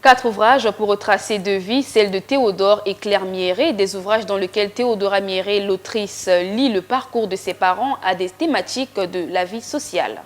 4 ouvrages pour retracer deux vies, celle de Théodore et Claire Mieré, des ouvrages dans lesquels Théodora Mieré, l'autrice, lit le parcours de ses parents à des thématiques de la vie sociale.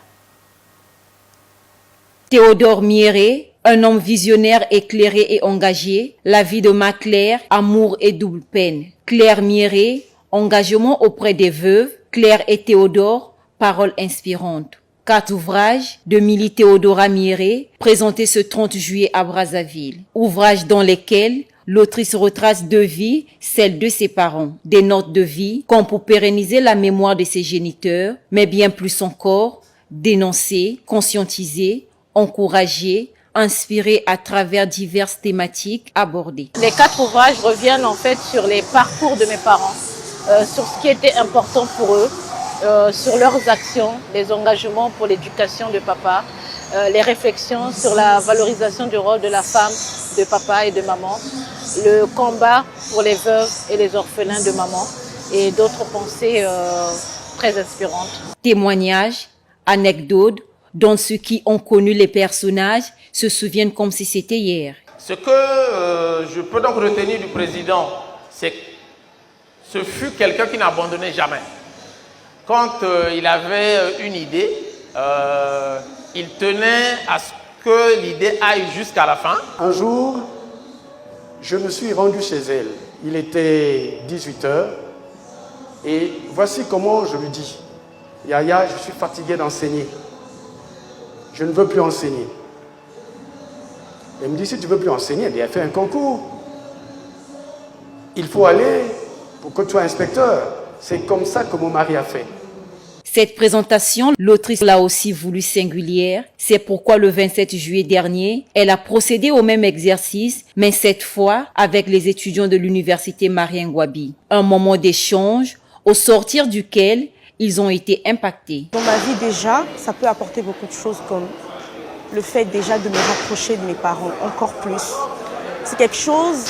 Théodore Mieré, un homme visionnaire, éclairé et engagé, la vie de ma Claire, amour et double peine. Claire Mieré, engagement auprès des veuves, Claire et Théodore, paroles inspirantes. 4 ouvrages de Milly Théodora Mieré, présentés ce 30 juillet à Brazzaville. Ouvrages dans lesquels l'autrice retrace deux vies, celle de ses parents. Des notes de vie, comme pour pérenniser la mémoire de ses géniteurs, mais bien plus encore, dénoncer, conscientiser, encourager, inspirer à travers diverses thématiques abordées. Les 4 ouvrages reviennent en fait sur les parcours de mes parents, sur ce qui était important pour eux, sur leurs actions, les engagements pour l'éducation de papa, les réflexions sur la valorisation du rôle de la femme, de papa et de maman, le combat pour les veuves et les orphelins de maman et d'autres pensées très inspirantes. Témoignages, anecdotes, dont ceux qui ont connu les personnages se souviennent comme si c'était hier. Ce que je peux donc retenir du président, c'est que ce fut quelqu'un qui n'abandonnait jamais. Quand il avait une idée, il tenait à ce que l'idée aille jusqu'à la fin. Un jour, je me suis rendu chez elle. Il était 18h et voici comment je lui dis. Yaya, je suis fatigué d'enseigner. Je ne veux plus enseigner. Elle me dit, si tu ne veux plus enseigner, elle a fait un concours. Il faut aller pour que tu sois inspecteur. C'est comme ça que mon mari a fait. Cette présentation, l'autrice l'a aussi voulu singulière. C'est pourquoi le 27 juillet dernier, elle a procédé au même exercice, mais cette fois avec les étudiants de l'université Marien Ngouabi. Un moment d'échange, au sortir duquel ils ont été impactés. Dans ma vie déjà, ça peut apporter beaucoup de choses comme le fait déjà de me rapprocher de mes parents encore plus. C'est quelque chose,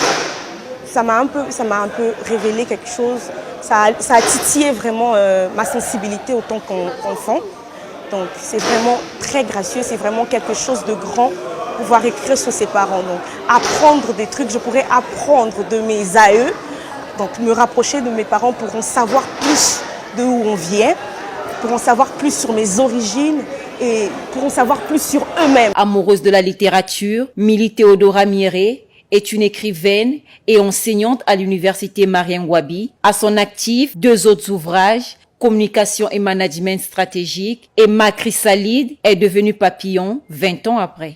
ça m'a un peu révélé quelque chose. Ça a titillé vraiment ma sensibilité autant qu'enfant. Donc c'est vraiment très gracieux, c'est vraiment quelque chose de grand pouvoir écrire sur ses parents. Donc apprendre des trucs, je pourrais apprendre de mes aïeux, donc me rapprocher de mes parents pour en savoir plus de où on vient, pour en savoir plus sur mes origines et pour en savoir plus sur eux-mêmes. Amoureuse de la littérature, Milly Théodora Mieré est une écrivaine et enseignante à l'université Marien Ngouabi. À son actif, 2 autres ouvrages, Communication et management stratégique, et Ma Chrysalide est devenue papillon 20 ans après.